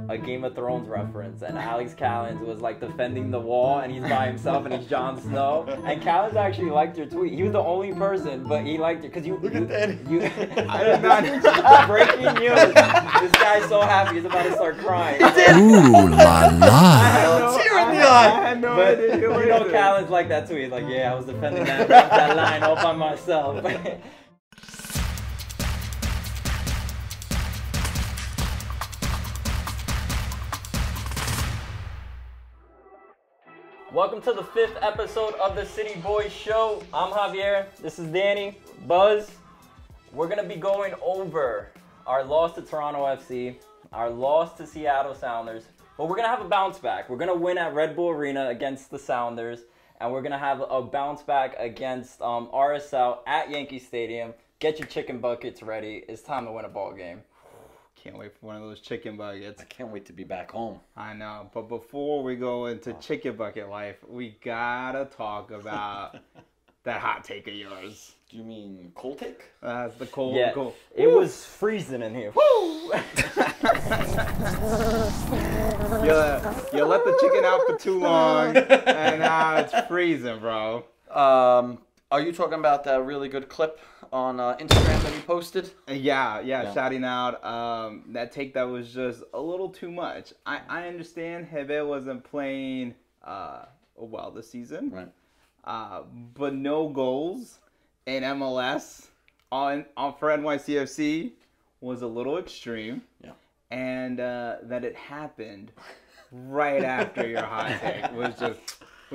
a Game of Thrones reference, and Alex Callens was like defending the wall, and he's by himself, and he's Jon Snow. And Callens actually liked your tweet. He was the only person, but he liked it because you. Look at that. I did not. Breaking news. This guy's so happy he's about to start crying. Ooh la la! Tear in the eye. I had no idea. You know, Callens like that tweet. Like, yeah, I was defending that line all by myself. Welcome to the 5th episode of the City Boys Show. I'm Javier. This is Danny. Buzz. We're going to be going over our loss to Toronto FC, our loss to Seattle Sounders, but we're going to have a bounce back. We're going to win at Red Bull Arena against the Sounders, and we're going to have a bounce back against RSL at Yankee Stadium. Get your chicken buckets ready. It's time to win a ball game. Can't wait for one of those chicken buckets. I can't wait to be back home. I know, but before we go into chicken bucket life, we gotta talk about that hot take of yours. Do you mean cold take? That's the cold. Yeah, cold. it was freezing in here. Woo! You let the chicken out for too long, and now it's freezing, bro. Are you talking about that really good clip on Instagram that you posted? Yeah, shouting out that take that was just a little too much. I understand Hebe wasn't playing well this season, Right. but no goals in MLS on for NYCFC was a little extreme. Yeah. And that it happened right after your hot take was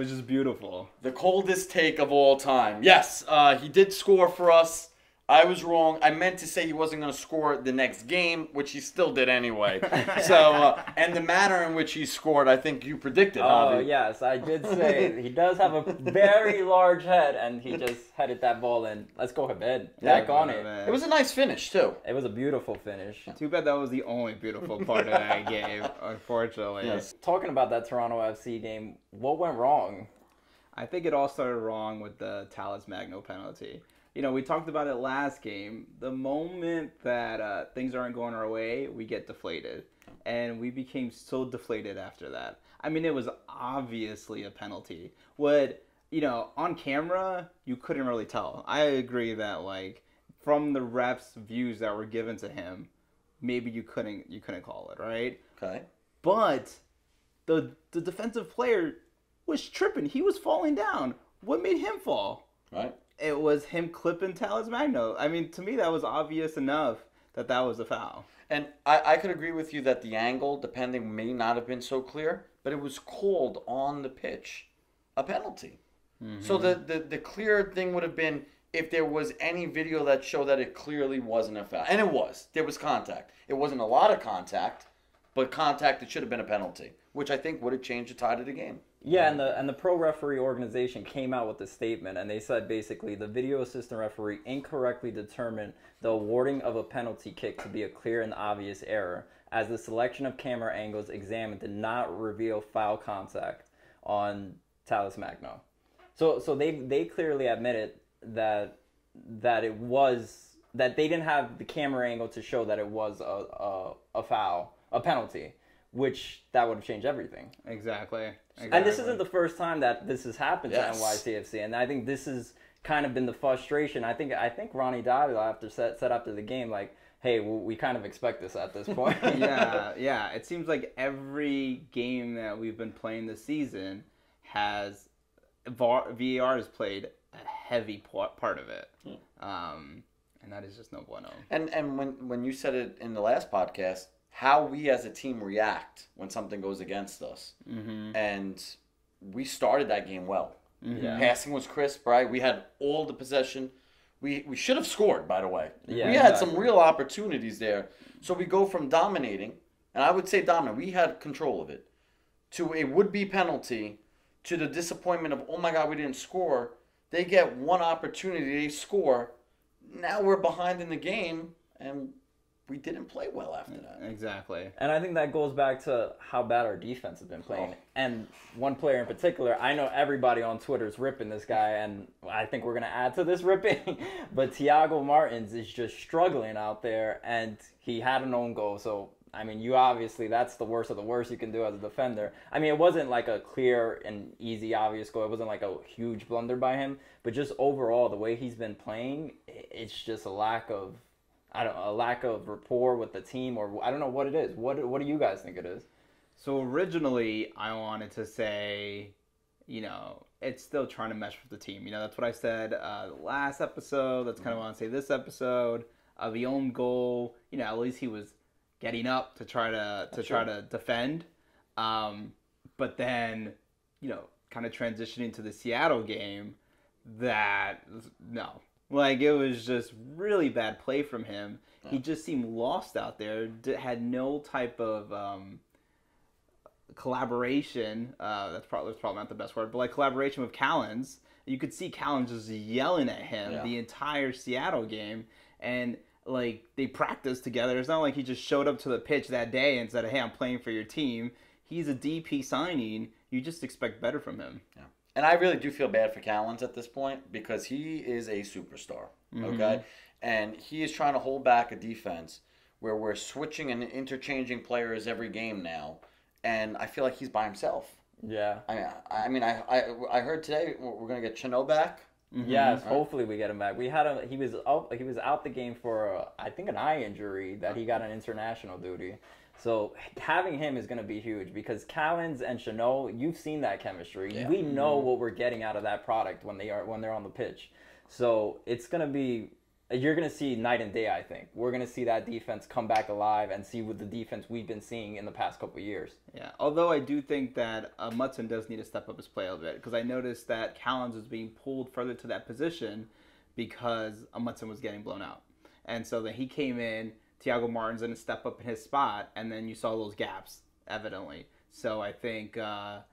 just beautiful. The coldest take of all time. Yes, he did score for us. I was wrong. I meant to say he wasn't going to score the next game, which he still did anyway. So, and the manner in which he scored, I think you predicted. Oh, yes, I did say he does have a very large head, and he just headed that ball in. Let's go ahead. Back on it. It was a nice finish, too. It was a beautiful finish. Too bad that was the only beautiful part of that game, unfortunately. Yes. Talking about that Toronto FC game, what went wrong? I think it all started wrong with the Talles Magno penalty. You know, we talked about it last game. The moment that things aren't going our way, we get deflated. And we became so deflated after that. I mean, it was obviously a penalty. On camera, you couldn't really tell. I agree that, like, from the refs' views that were given to him, maybe you couldn't call it, right? Okay. But the defensive player was tripping. He was falling down. What made him fall? Right. It was him clipping Talles Magno. I mean, to me, that was obvious enough that was a foul. And I could agree with you that the angle, depending, may not have been so clear, but it was called on the pitch a penalty. Mm-hmm. So the clear thing would have been if there was any video that showed that it clearly wasn't a foul. And it was. There was contact. It wasn't a lot of contact, but contact, it should have been a penalty, which I think would have changed the tide of the game. Yeah, and the pro referee organization came out with a statement, and they said basically the video assistant referee incorrectly determined the awarding of a penalty kick to be a clear and obvious error, as the selection of camera angles examined did not reveal foul contact on Talles Magno. So they clearly admitted that it was that they didn't have the camera angle to show that it was a foul, a penalty. Which that would have changed everything. Exactly. And this isn't the first time that this has happened to Yes. NYCFC, and I think this has kind of been the frustration. I think Ronnie Davila said after the game, like, hey, we kind of expect this at this point. Yeah. It seems like every game that we've been playing this season has VAR has played a heavy part of it. And that is just no bueno. And when you said it in the last podcast, how we as a team react when something goes against us. Mm-hmm. And we started that game well. Mm-hmm. Yeah. Passing was crisp, right? We had all the possession. We should have scored, by the way. Yeah, we had some real opportunities there. So we go from dominating, and I would say dominant, we had control of it, to a would-be penalty, to the disappointment of, oh my God, we didn't score. They get one opportunity, they score. Now we're behind in the game, and we didn't play well after that. Exactly. And I think that goes back to how bad our defense has been playing. And one player in particular, I know everybody on Twitter is ripping this guy, and I think we're going to add to this ripping. But Thiago Martins is just struggling out there, and he had an own goal. So I mean, you obviously, that's the worst of the worst you can do as a defender. I mean, it wasn't like a clear and easy, obvious goal. It wasn't like a huge blunder by him. But just overall, the way he's been playing, it's just a lack of, a lack of rapport with the team, or I don't know what it is. What do you guys think it is? So originally, I wanted to say, it's still trying to mesh with the team. That's what I said last episode. That's kind of what I want to say this episode. The own goal, at least he was getting up to try to defend. But then, kind of transitioning to the Seattle game, no. Like, it was just really bad play from him. Yeah. He just seemed lost out there. Had no type of collaboration. That's probably not the best word, but like collaboration with Callens. You could see Callens just yelling at him the entire Seattle game, and like they practiced together. It's not like he just showed up to the pitch that day and said, "Hey, I'm playing for your team." He's a DP signing. You just expect better from him. Yeah. And I really do feel bad for Callens at this point because he is a superstar, okay? And he is trying to hold back a defense where we're switching and interchanging players every game now, and I feel like he's by himself. Yeah. I mean, I heard today we're going to get Chino back. Yes, hopefully we get him back. We had he was out the game for I think an eye injury that he got on international duty. So having him is going to be huge because Callens and Chanot, you've seen that chemistry. Yeah. We know what we're getting out of that product when they're on the pitch. So it's going to be, you're going to see night and day, I think. We're going to see that defense come back alive and see what the defense we've been seeing in the past couple of years. Yeah, although I do think that Mutson does need to step up his play a little bit because I noticed that Callens was being pulled further to that position because Mutson was getting blown out. And so then he came in, Thiago Martin's going to step up in his spot, and then you saw those gaps, evidently. So I think, Mutson's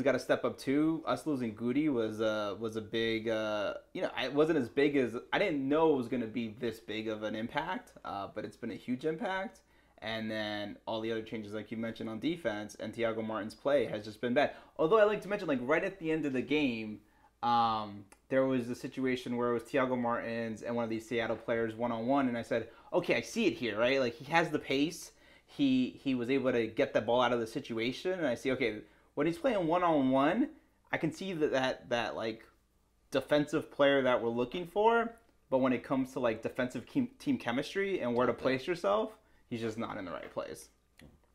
got to step up too. Us losing Goody was a big, it wasn't as big as, I didn't know it was going to be this big of an impact, but it's been a huge impact. And then all the other changes, like you mentioned on defense, and Thiago Martin's play has just been bad. Although I like to mention, like right at the end of the game, there was a situation where it was Thiago Martins and one of these Seattle players one-on-one, and I said, okay, I see it here, right? Like, he has the pace. He was able to get the ball out of the situation, and I see, okay, when he's playing one-on-one, I can see that like, defensive player that we're looking for, but when it comes to, like, defensive team chemistry and where to place yourself, he's just not in the right place.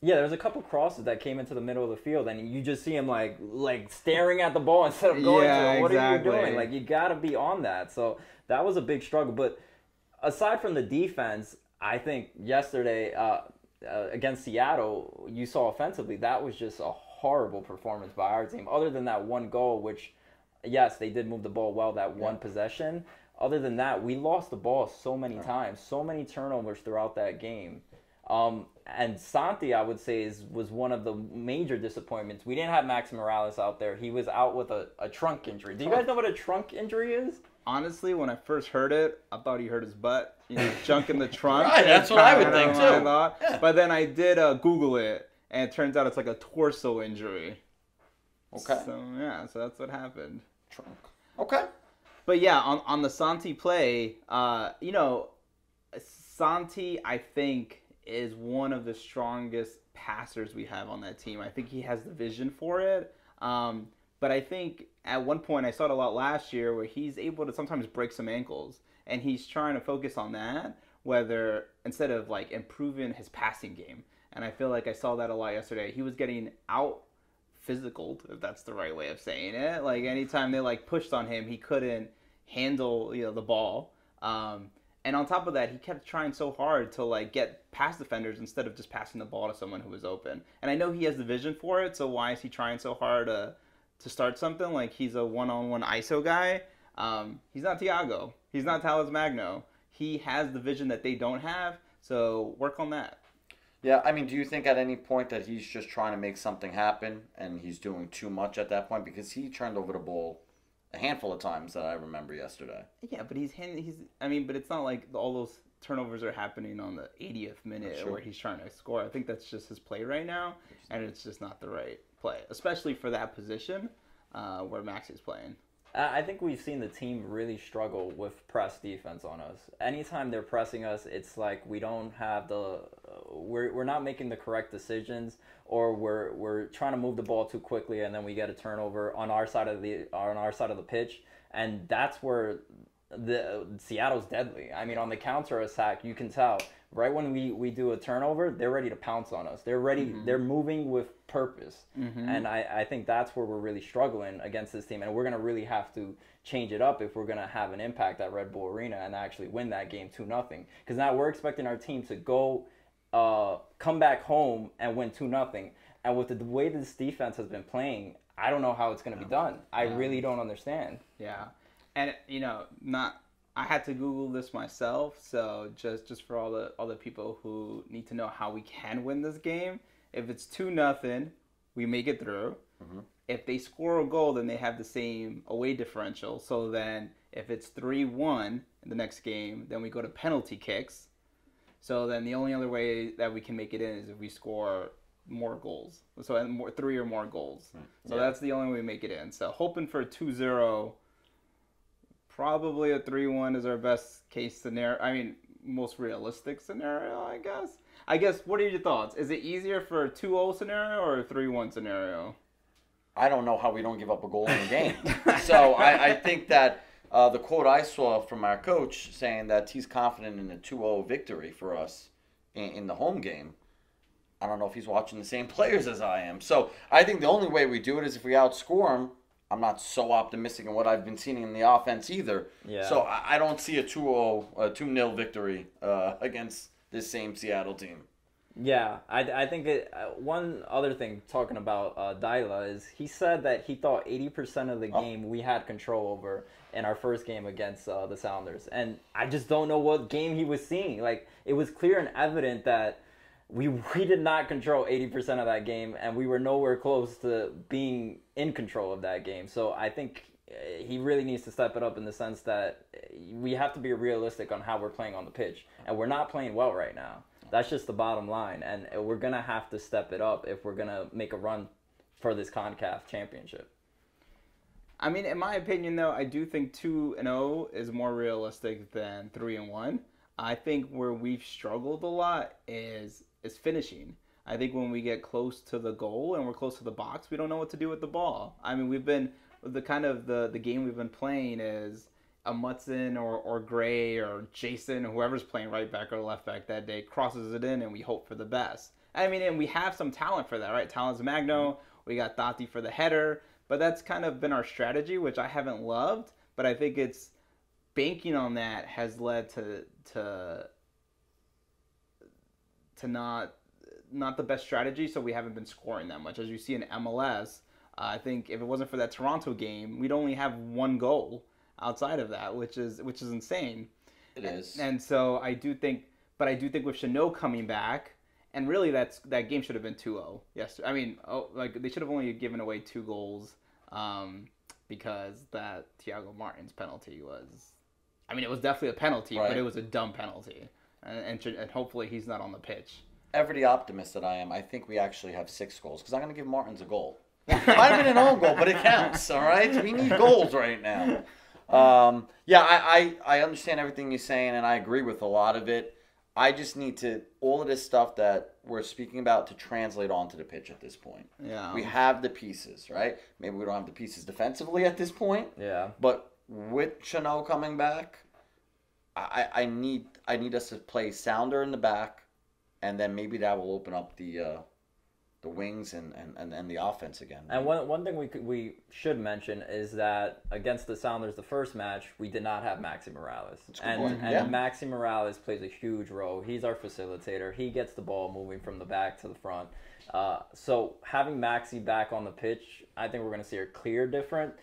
Yeah, there's a couple crosses that came into the middle of the field, and you just see him like staring at the ball instead of going to it. What exactly. Are you doing? Like, you got to be on that. So that was a big struggle. But aside from the defense, I think yesterday against Seattle, you saw offensively, that was just a horrible performance by our team. Other than that one goal, which, yes, they did move the ball well, that one possession. Other than that, we lost the ball so many times, so many turnovers throughout that game. And Santi, I would say, was one of the major disappointments. We didn't have Max Morales out there. He was out with a trunk injury. Do you guys know what a trunk injury is? Honestly, when I first heard it, I thought he hurt his butt. Junk in the trunk. Right, that's what I would think, too. Yeah. But then I did Google it, and it turns out it's like a torso injury. Okay. So that's what happened. Trunk. Okay. But yeah, on the Santi play, Santi, I think, is one of the strongest passers we have on that team. I think he has the vision for it. But I think at one point, I saw it a lot last year, where he's able to sometimes break some ankles. And he's trying to focus on that, instead of like improving his passing game. And I feel like I saw that a lot yesterday. He was getting out physical, if that's the right way of saying it. Like anytime they like pushed on him, he couldn't handle the ball. And on top of that, he kept trying so hard to like get past defenders instead of just passing the ball to someone who was open. And I know he has the vision for it, so why is he trying so hard to start something? Like, he's a one-on-one ISO guy. He's not Thiago. He's not Thales Magno. He has the vision that they don't have, so work on that. Yeah, I mean, do you think at any point that he's just trying to make something happen and he's doing too much at that point? Because he turned over the ball a handful of times that I remember yesterday. Yeah, but but it's not like all those turnovers are happening on the 80th minute where he's trying to score. I think that's just his play right now, and it's just not the right play, especially for that position where Max is playing. I think we've seen the team really struggle with press defense on us. Anytime they're pressing us, it's like we don't have we're not making the correct decisions, or we're trying to move the ball too quickly, and then we get a turnover on our side of the pitch, and that's where the Seattle's deadly. I mean, on the counter attack, you can tell right when we do a turnover, they're ready to pounce on us. They're ready. Mm-hmm. They're moving with purpose, and I think that's where we're really struggling against this team, and we're gonna really have to change it up if we're gonna have an impact at Red Bull Arena and actually win that game 2-0. Because now we're expecting our team to go come back home and win 2-0, and with the way this defense has been playing, I don't know how it's gonna be done. I really don't understand. Yeah. And I had to Google this myself, so just for all the people who need to know how we can win this game. If it's 2-0, we make it through. Mm-hmm. If they score a goal, then they have the same away differential. So then, if it's 3-1 in the next game, then we go to penalty kicks. So then the only other way that we can make it in is if we score more goals. So 3 or more goals. Right. So that's the only way we make it in. So hoping for a 2-0. Probably a 3-1 is our best case scenario. I mean, most realistic scenario, I guess. What are your thoughts? Is it easier for a 2-0 scenario or a 3-1 scenario? I don't know how we don't give up a goal in the game. So I think that the quote I saw from our coach saying that he's confident in a 2-0 victory for us in the home game. I don't know if he's watching the same players as I am. So I think the only way we do it is if we outscore them. I'm not so optimistic in what I've been seeing in the offense either. Yeah. So I don't see a 2-0 victory against this same Seattle team. Yeah, I think one other thing talking about Dyla is he said that he thought 80% of the game we had control over in our first game against the Sounders. And I just don't know what game he was seeing. Like, it was clear and evident that we did not control 80% of that game, and we were nowhere close to being in control of that game. So I think he really needs to step it up in the sense that we have to be realistic on how we're playing on the pitch. And we're not playing well right now. That's just the bottom line. And we're going to have to step it up if we're going to make a run for this Concacaf championship. I mean, in my opinion, though, I do think 2-0 is more realistic than 3-1. I think where we've struggled a lot is finishing. I think when we get close to the goal and we're close to the box, we don't know what to do with the ball. I mean, we've been the game we've been playing is a Mutson or Gray or Jason, whoever's playing right back or left back that day, crosses it in and we hope for the best. I mean, and we have some talent for that, right? Talens Magno, we got Thati for the header, but that's kind of been our strategy, which I haven't loved, but I think it's banking on that has led to not the best strategy, so we haven't been scoring that much. As you see in MLS, I think if it wasn't for that Toronto game, we'd only have one goal outside of that, which is insane. It is. And so I do think with Chanot coming back, and really that game should have been 2-0 yesterday. I mean, they should have only given away 2 goals because that Thiago Martins penalty was, I mean, it was definitely a penalty, right, but it was a dumb penalty. And hopefully he's not on the pitch. Ever the optimist that I am, I think we actually have 6 goals because I'm going to give Martins a goal. Might have been an own goal, but it counts, all right? We need goals right now. I understand everything you're saying, and I agree with a lot of it. I just need all of this stuff that we're speaking about to translate onto the pitch at this point. Yeah. We have the pieces, right? Maybe we don't have the pieces defensively at this point. Yeah. But with Chanot coming back, I need us to play sounder in the back, and then maybe that will open up the wings and the offense again. And one thing we should mention is that against the Sounders, the first match, we did not have Maxi Morales. And Maxi Morales plays a huge role. He's our facilitator. He gets the ball moving from the back to the front. So having Maxi back on the pitch, I think we're going to see a clear difference.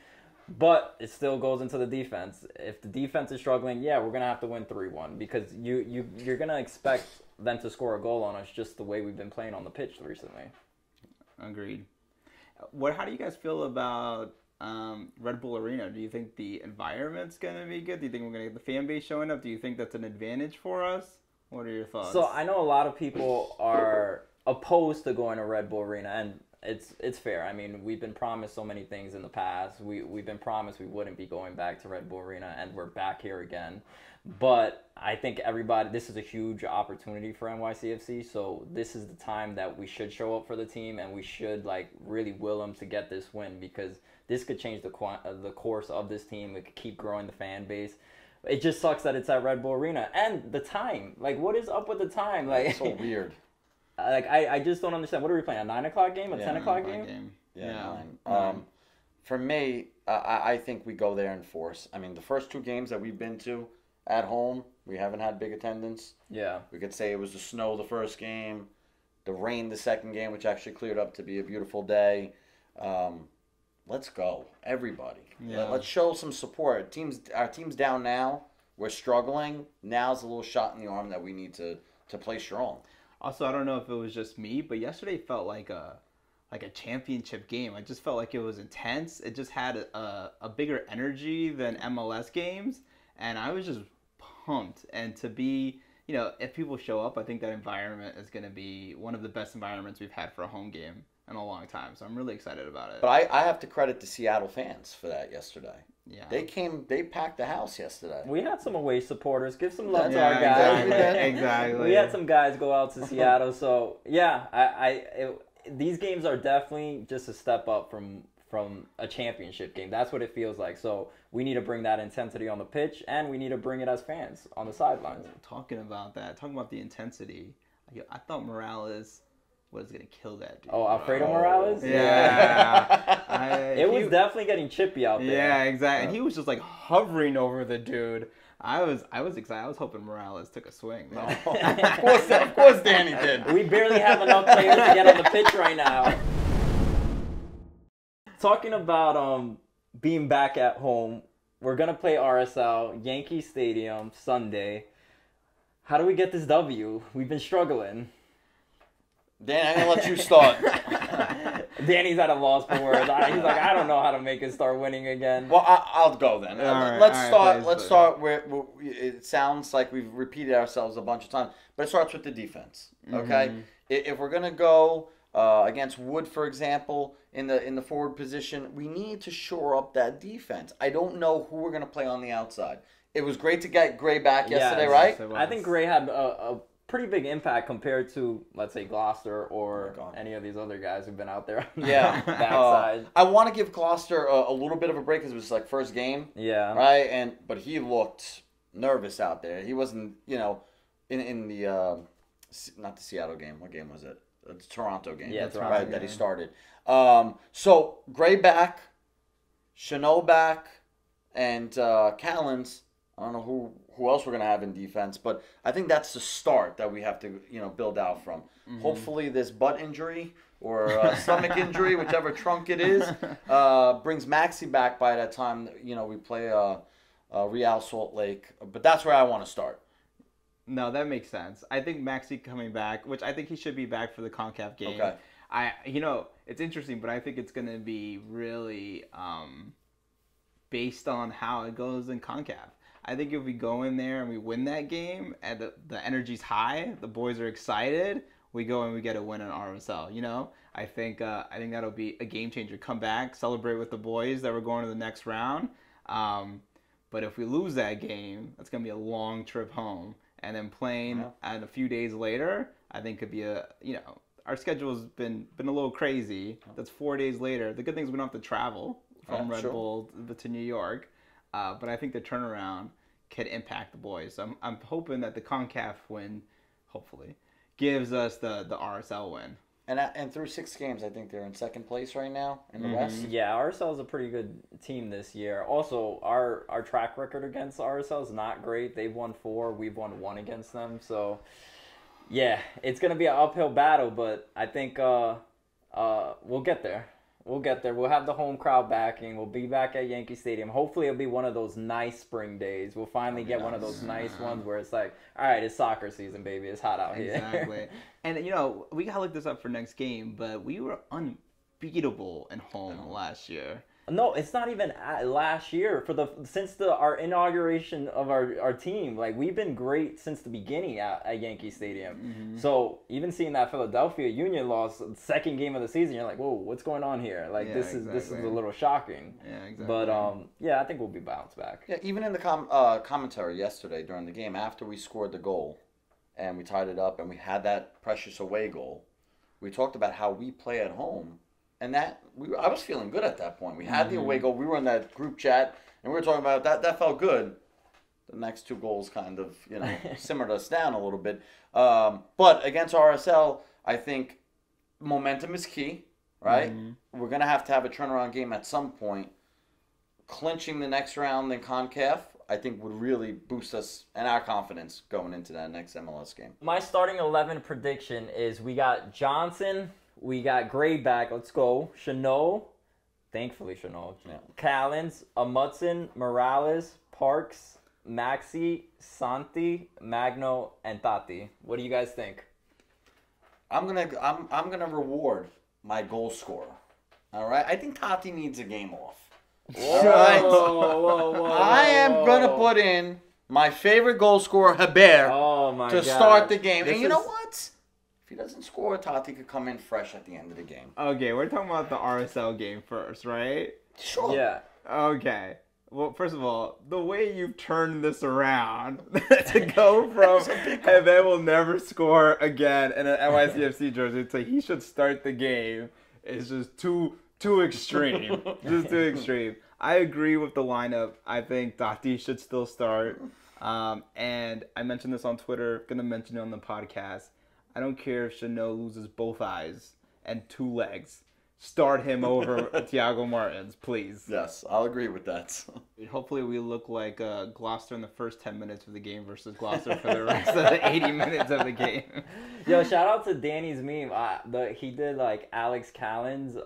But it still goes into the defense. If the defense is struggling, we're going to have to win 3-1 because you're going to expect them to score a goal on us just the way we've been playing on the pitch recently. Agreed. How do you guys feel about Red Bull Arena? Do you think the environment's going to be good? Do you think we're going to get the fan base showing up? Do you think that's an advantage for us? What are your thoughts? So I know a lot of people are opposed to going to Red Bull Arena, and it's fair. I mean, we've been promised so many things in the past. We've been promised we wouldn't be going back to Red Bull Arena, and we're back here again. But I think this is a huge opportunity for NYCFC. So this is the time that we should show up for the team, and we should like really will them to get this win, because this could change the course of this team. It could keep growing the fan base. It just sucks that it's at Red Bull Arena, and the time. Like, what is up with the time? Like, It's so weird. Like, I just don't understand. What are we playing? A 9 o'clock game? A 10 o'clock game? Yeah. 9. For me, I think we go there in force. I mean, the first 2 games that we've been to at home, we haven't had big attendance. Yeah. We could say it was the snow the first game, the rain the second game, which actually cleared up to be a beautiful day. Let's go, everybody. Yeah. Let's show some support. Our team's down now. We're struggling. Now's a little shot in the arm that we need to play strong. Also, I don't know if it was just me, but yesterday felt like a championship game. I just felt like it was intense. It just had a bigger energy than MLS games, and I was just pumped. And to be, if people show up, I think that environment is going to be one of the best environments we've had for a home game in a long time. So I'm really excited about it. But I have to credit the Seattle fans for that yesterday. Yeah. They packed the house yesterday. We had some away supporters. Give some love to Yeah, our guys. exactly. We had some guys go out to Seattle. So, yeah, these games are definitely just a step up from a championship game. That's what it feels like. So we need to bring that intensity on the pitch, and we need to bring it as fans on the sidelines. Talking about the intensity, I thought Morales was going to kill that dude. Oh, Alfredo Morales? Yeah. It was definitely getting chippy out there. Yeah, exactly. And he was just like hovering over the dude. I was excited. I was hoping Morales took a swing. Of course Danny did. We barely have enough players to get on the pitch right now. Talking about being back at home, we're going to play RSL, Yankee Stadium, Sunday. How do we get this W? We've been struggling. Dan, I'm going to let you start. Danny's at a loss for words. He's like, I don't know how to make it start winning again. Well, I'll go then. Let's start where it sounds like we've repeated ourselves a bunch of times, but it starts with the defense. Okay, Mm-hmm. If we're gonna go against Wood, for example, in the forward position, we need to shore up that defense. I don't know who we're gonna play on the outside. It was great to get Gray back yesterday, right? Yes, I think Gray had a pretty big impact compared to, let's say, Gloucester or any of these other guys who've been out there on the backside. I want to give Gloucester a little bit of a break because it was like first game. Yeah. Right? But he looked nervous out there. He wasn't, in the, not the Seattle game. What game was it? The Toronto game. Yeah, Toronto, Toronto right, that he game. started. So, Gray back, Chanot back, and Callens. I don't know who else we're going to have in defense, but I think that's the start that we have to, build out from. Mm-hmm. Hopefully this butt injury or stomach injury, whichever trunk it is, brings Maxi back by that time, we play Real Salt Lake. But that's where I want to start. No, that makes sense. I think Maxi coming back, which I think he should be back for the Concacaf game. Okay. It's interesting, but I think it's going to be really based on how it goes in Concacaf. I think if we go in there and we win that game and the energy's high, the boys are excited, we go and we get a win on RSL. I think that'll be a game changer. Come back, celebrate with the boys that we're going to the next round. But if we lose that game, that's gonna be a long trip home, and then playing and a few days later, I think could be our schedule's been a little crazy. That's 4 days later. The good thing is we don't have to travel from Red Bull to New York. But I think the turnaround could impact the boys. So I'm hoping that the Concacaf win, hopefully, gives us the RSL win. And through 6 games, I think they're in second place right now in the West. Yeah, RSL is a pretty good team this year. Also, our track record against RSL is not great. They've won 4. We've won 1 against them. So, yeah, it's going to be an uphill battle, but I think we'll get there. We'll get there. We'll have the home crowd backing. We'll be back at Yankee Stadium. Hopefully, it'll be one of those nice spring days. We'll finally get one of those nice ones where it's like, all right, it's soccer season, baby. It's hot out here. Exactly. And, we got to look this up for next game, but we were unbeatable at home last year. No, it's not even last year. Since our inauguration of our team, like we've been great since the beginning at Yankee Stadium. Mm-hmm. So even seeing that Philadelphia Union loss, second game of the season, you're like, whoa, what's going on here? Like Yeah, this is a little shocking. Yeah, exactly. But yeah, I think we'll be bounced back. Yeah, even in the commentary yesterday during the game, after we scored the goal and we tied it up and we had that precious away goal, we talked about how we play at home. And I was feeling good at that point. We had the away goal. We were in that group chat, and we were talking about that. That felt good. The next two goals kind of, simmered us down a little bit. But against RSL, I think momentum is key, right? Mm-hmm. We're going to have a turnaround game at some point. Clinching the next round in Concacaf, I think, would really boost us and our confidence going into that next MLS game. My starting 11 prediction is we got Johnson. We got Gray back. Let's go. Chanot. Thankfully, Chanot. Yeah. Callens, Amundsen, Morales, Parks, Maxi, Santi, Magno, and Tati. What do you guys think? I'm gonna reward my goal scorer. All right. I think Tati needs a game off. All right. Whoa. I am gonna put in my favorite goal scorer, Hebert, to start the game. And you know what? If he doesn't score, Tati could come in fresh at the end of the game. Okay, we're talking about the RSL game first, right? Sure. Yeah. Okay. Well, first of all, the way you've turned this around to go from Hebert will never score again in an NYCFC jersey to he should start the game is just too extreme. Just too extreme. I agree with the lineup. I think Tati should still start. And I mentioned this on Twitter. Gonna mention it on the podcast. I don't care if Chanot loses both eyes and 2 legs. Start him over Thiago Martins, please. Yes, I'll agree with that. Hopefully we look like Gloucester in the first 10 minutes of the game versus Gloucester for the rest of the 80 minutes of the game. Yo, shout out to Danny's meme. He did like Alex Callens.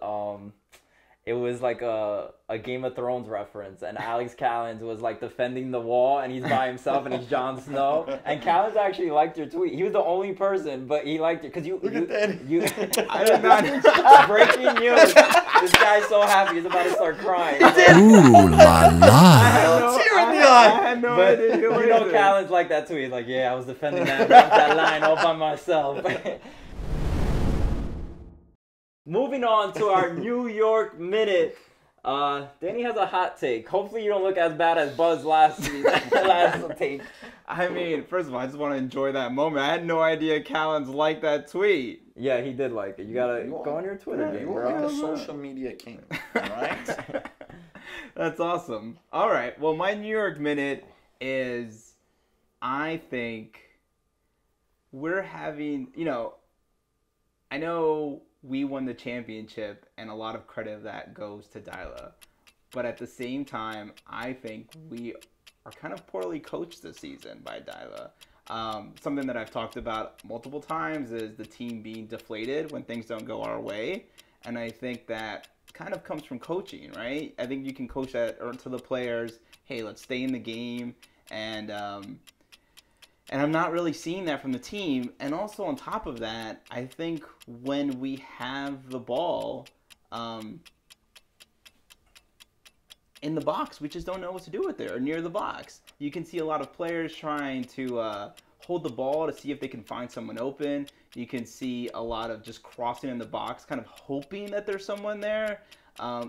It was like a Game of Thrones reference, and Alex Callens was like defending the wall, and he's by himself, and he's Jon Snow. And Callens actually liked your tweet. He was the only person, but he liked it because you. I did not. Breaking news. This guy's so happy, he's about to start crying. Ooh la la! Tear in the eye. I had no idea. You know, Callens liked that tweet. He's like, yeah, I was defending that line all by myself. Moving on to our New York Minute. Danny has a hot take. Hopefully you don't look as bad as Buzz last take. I mean, first of all, I just want to enjoy that moment. I had no idea Callens liked that tweet. Yeah, he did like it. You gotta go on your Twitter game, bro. You're the social media king, right? That's awesome. All right. Well, my New York Minute is, I think we're having, I know we won the championship, and a lot of credit of that goes to Dyla. But at the same time, I think we are kind of poorly coached this season by Dyla. Something that I've talked about multiple times is the team being deflated when things don't go our way. And I think that kind of comes from coaching, right? I think you can coach that to the players, hey, let's stay in the game. And I'm not really seeing that from the team. And also on top of that, I think when we have the ball in the box, we just don't know what to do with it, or near the box. You can see a lot of players trying to hold the ball to see if they can find someone open. You can see a lot of just crossing in the box, kind of hoping that there's someone there.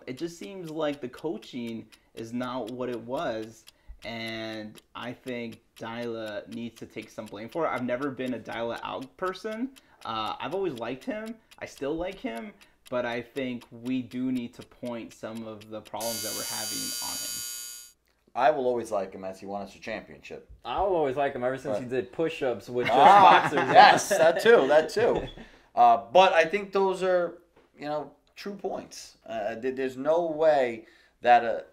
It just seems like the coaching is not what it was. And I think Dyla needs to take some blame for it. I've never been a Dyla out person. I've always liked him. I still like him. But I think we do need to point some of the problems that we're having on him. I will always like him as he won us a championship. I'll always like him ever since he did push-ups with just boxers. Yes, that too. But I think those are, true points. There's no way that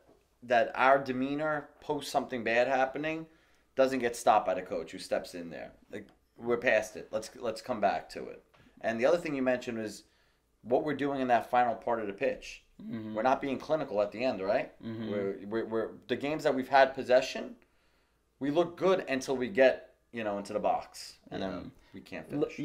our demeanor post something bad happening doesn't get stopped by the coach who steps in there. Like, we're past it. Let's come back to it. And the other thing you mentioned is what we're doing in that final part of the pitch. Mm-hmm. We're not being clinical at the end, right? Mm-hmm. We're the games that we've had possession, we look good until we get into the box, and then we can't finish.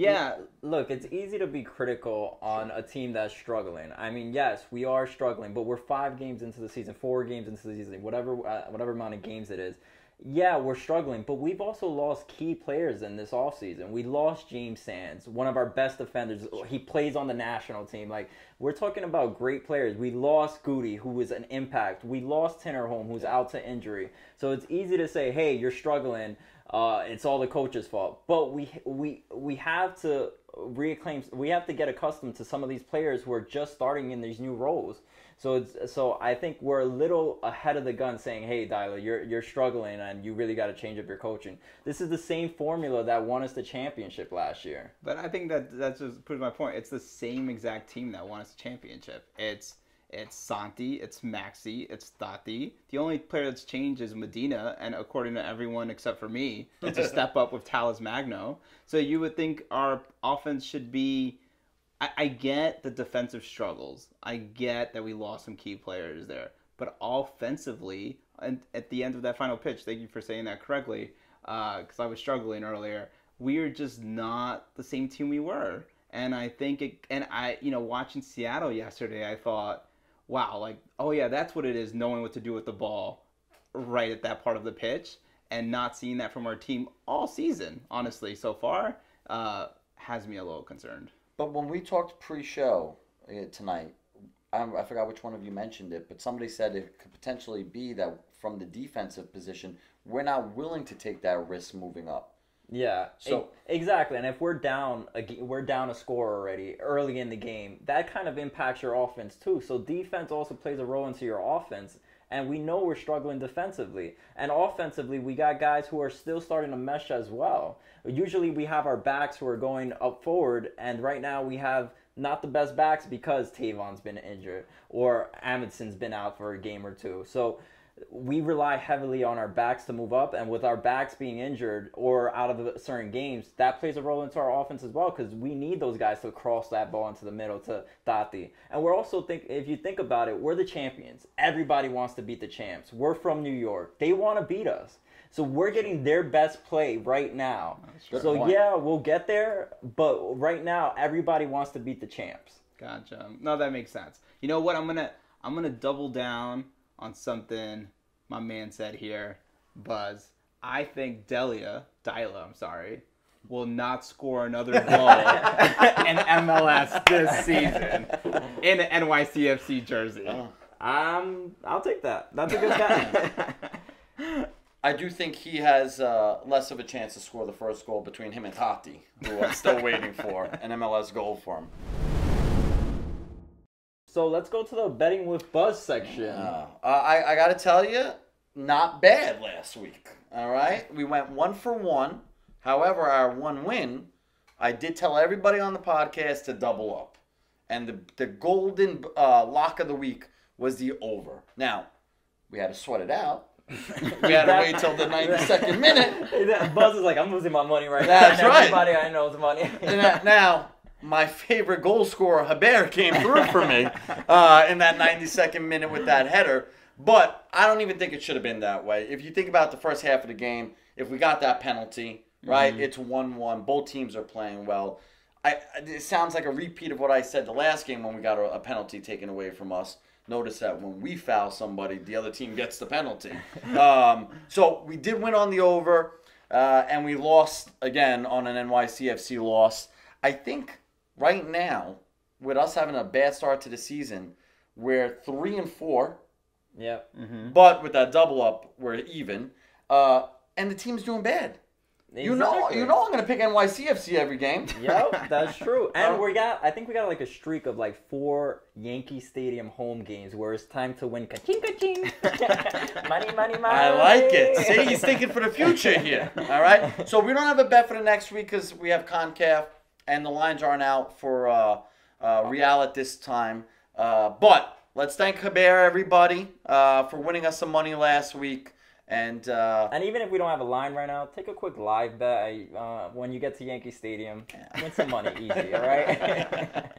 Look, it's easy to be critical on a team that's struggling. I mean, yes, we are struggling, but we're 5 games into the season, 4 games into the season, whatever amount of games it is. Yeah, we're struggling, but we've also lost key players in this offseason. We lost James Sands, one of our best defenders. He plays on the national team. Like, we're talking about great players. We lost Goody, who was an impact. We lost Tinnerholm, who's out to injury. So it's easy to say, hey, you're struggling. It's all the coach's fault. But we have to we have to get accustomed to some of these players who are just starting in these new roles. So I think we're a little ahead of the gun saying, hey, Dyla, you're struggling and you really got to change up your coaching. This is the same formula that won us the championship last year. But I think that just proves my point. It's the same exact team that won us the championship. It's Santi, it's Maxi, it's Tati. The only player that's changed is Medina, and according to everyone except for me, it's a step up with Talas Magno. So you would think our offense should be... I get the defensive struggles. I get that we lost some key players there. But offensively, and at the end of that final pitch, thank you for saying that correctly, because I was struggling earlier, we are just not the same team we were. And I think, watching Seattle yesterday, I thought, wow, like, oh yeah, that's what it is, knowing what to do with the ball right at that part of the pitch, and not seeing that from our team all season, honestly, so far, has me a little concerned. But when we talked pre-show tonight, I forgot which one of you mentioned it, but somebody said it could potentially be that from the defensive position, we're not willing to take that risk moving up. Yeah, so exactly. And if we're down a score already early in the game, that kind of impacts your offense too. So defense also plays a role into your offense. And we know we're struggling defensively. And offensively, we got guys who are still starting to mesh as well. Usually we have our backs who are going up forward, and right now we have not the best backs because Tavon's been injured or Amundsen's been out for a game or two. So we rely heavily on our backs to move up, and with our backs being injured or out of certain games, that plays a role into our offense as well, because we need those guys to cross that ball into the middle to Tati. And we're also if you think about it, we're the champions. Everybody wants to beat the champs. We're from New York. They want to beat us. So we're getting their best play right now. So yeah, we'll get there, but right now everybody wants to beat the champs. Gotcha. No, that makes sense. You know what? I'm gonna double down on something my man said here, Buzz. I think Dyla, will not score another goal in MLS this season in an NYCFC jersey. I'll take that. That's a good guy. I do think he has less of a chance to score the first goal between him and Tati, who I'm still waiting for an MLS goal for him. So let's go to the betting with Buzz section. I got to tell you, not bad last week. All right? We went 1 for 1. However, our one win, I did tell everybody on the podcast to double up. And the golden lock of the week was the over. Now, we had to sweat it out. We had to wait till the 92nd minute. Buzz is like, I'm losing my money right now. That's right. Everybody I know is money. Now, my favorite goal scorer, Haber, came through for me in that 92nd minute with that header. But I don't even think it should have been that way. If you think about the first half of the game, if we got that penalty, right, it's 1-1. Both teams are playing well. It sounds like a repeat of what I said the last game when we got a penalty taken away from us. Notice that when we foul somebody, the other team gets the penalty. So we did win on the over, and we lost again on an NYCFC loss. I think right now, with us having a bad start to the season, we're 3-4. Yep. Mm-hmm. But with that double up, we're even. And the team's doing bad. Exactly. You know I'm going to pick NYCFC every game. Yep, that's true. And I think we got like a streak of like 4 Yankee Stadium home games where it's time to win. Ka-ching, ka-ching. Money, money, money. I like it. See, he's thinking for the future here. All right? So we don't have a bet for the next week because we have Concacaf and the lines aren't out for Real at this time. But let's thank Haber, everybody, for winning us some money last week. And even if we don't have a line right now, take a quick live bet when you get to Yankee Stadium. Win some money easy, all right?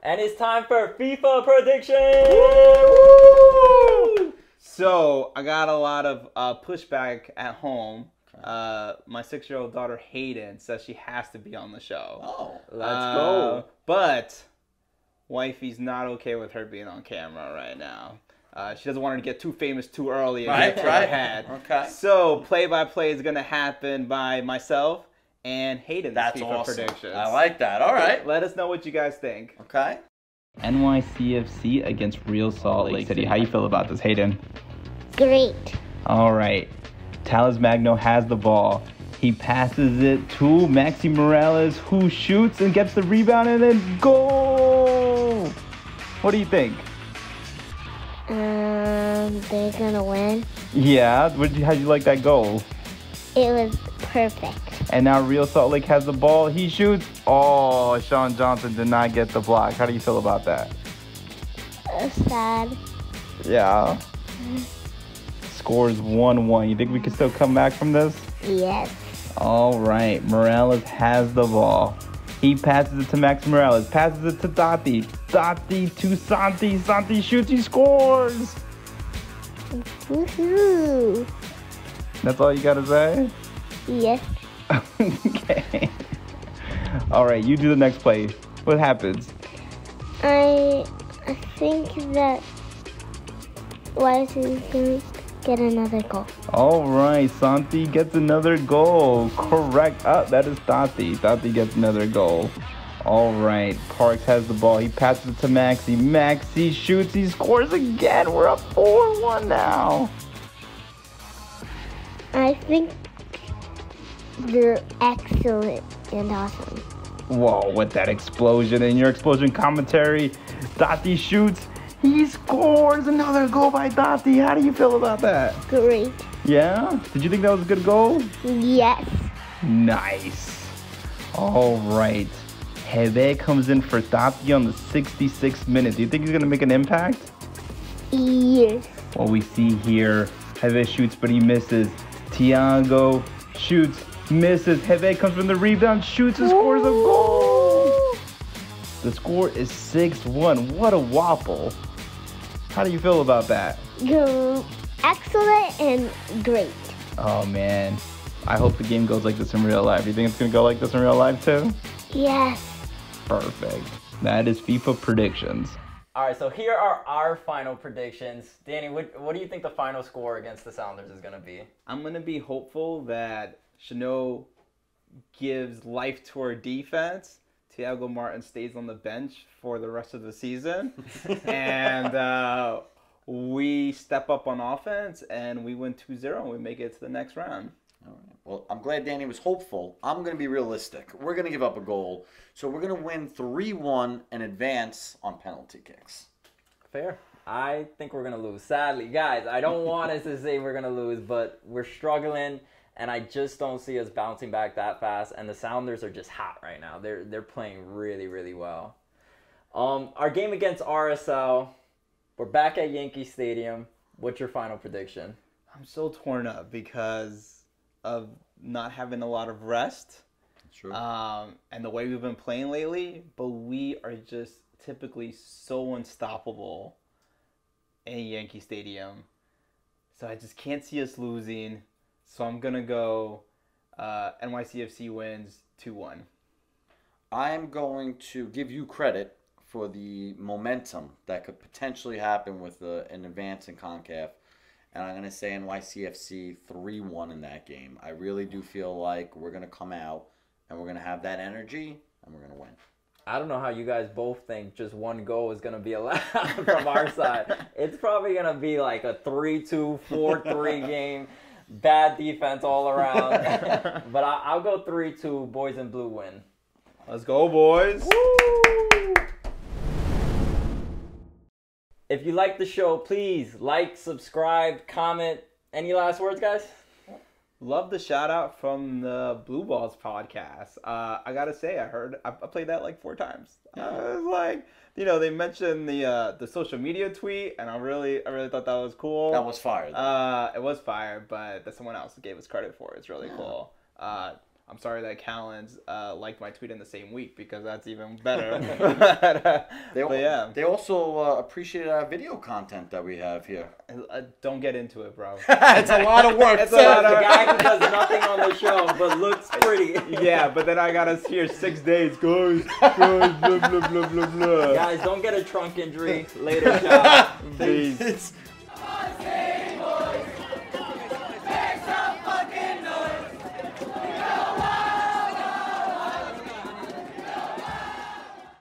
And it's time for FIFA predictions! Woo! So I got a lot of pushback at home. My 6-year-old daughter Hayden says she has to be on the show. Oh, Let's go. But wifey's not okay with her being on camera right now. She doesn't want her to get too famous too early and get to her head. Okay. So play-by-play is going to happen by myself and Hayden's That's FIFA awesome. predictions. I like that. All right. Let us know what you guys think. Okay. NYCFC against Real Salt Lake City. How you feel about this, Hayden? Great. All right. Thales Magno has the ball. He passes it to Maxi Morales, who shoots and gets the rebound and then goal. What do you think? They're gonna win. Yeah. How'd you like that goal? It was perfect. And now Real Salt Lake has the ball. He shoots. Oh, Sean Johnson did not get the block. How do you feel about that? Sad. Yeah. Scores 1-1. You think we can still come back from this? Yes. All right. Morales has the ball. He passes it to Max Morales. Passes it to Dottie. Dottie to Santi. Santi shoots. He scores. Woohoo. That's all you got to say? Yes. Okay. All right. You do the next play. What happens? I think that Wise is going to get another goal. All right, Santi gets another goal. Correct. That is Tati. Tati gets another goal. All right, Parks has the ball. He passes it to Maxi. Maxi shoots. He scores again. We're up 4-1 now. I think they're excellent and awesome. Whoa, with that explosion and your explosion commentary, Tati shoots. He scores another goal by Dottie. How do you feel about that? Great. Yeah? Did you think that was a good goal? Yes. Nice. All right. Hebe comes in for Dottie on the 66th minute. Do you think he's going to make an impact? Yes. What we see here, Hebe shoots, but he misses. Tiago shoots, misses. Hebe comes from the rebound, shoots, and scores a goal. The score is 6-1. What a whopple. How do you feel about that? Excellent and great. Oh, man. I hope the game goes like this in real life. You think it's going to go like this in real life, too? Yes. Perfect. That is FIFA predictions. All right, so here are our final predictions. Danny, what do you think the final score against the Sounders is going to be? I'm going to be hopeful that Chanot gives life to our defense. Thiago Martin stays on the bench for the rest of the season. And we step up on offense and we win 2-0 and we make it to the next round. All right. Well, I'm glad Danny was hopeful. I'm going to be realistic. We're going to give up a goal. So we're going to win 3-1 and advance on penalty kicks. Fair. I think we're going to lose. Sadly, guys, I don't want us to say we're going to lose, but we're struggling, and I just don't see us bouncing back that fast. And the Sounders are just hot right now. They're playing really, really well. Our game against RSL, we're back at Yankee Stadium. What's your final prediction? I'm so torn up because of not having a lot of rest. True. And the way we've been playing lately, but we are just typically so unstoppable in Yankee Stadium. So I just can't see us losing. So I'm going to go NYCFC wins 2-1. I'm going to give you credit for the momentum that could potentially happen with an advance in Concacaf. And I'm going to say NYCFC 3-1 in that game. I really do feel like we're going to come out and we're going to have that energy and we're going to win. I don't know how you guys both think just one goal is going to be allowed from our side. It's probably going to be like a 3-2, 4-3 game. Bad defense all around. But I'll go 3-2, boys in blue win. Let's go, boys. Woo! If you like the show, please like, subscribe, comment. Any last words, guys? Love the shout out from the Blue Balls podcast. I gotta say, I played that like 4 times. I was like, they mentioned the social media tweet, and I really thought that was cool. That was fire, though. It was fire, but that someone else gave us credit for it. It's really cool. I'm sorry that Callens liked my tweet in the same week because that's even better. But yeah. They also appreciated our video content that we have here. Don't get into it, bro. It's a lot of work. It's a lot The of guy who does nothing on the show but looks pretty. Yeah, but then I gotta hear 6 days, guys, blah, blah, blah, blah, blah. Guys, don't get a trunk injury later, job. Please.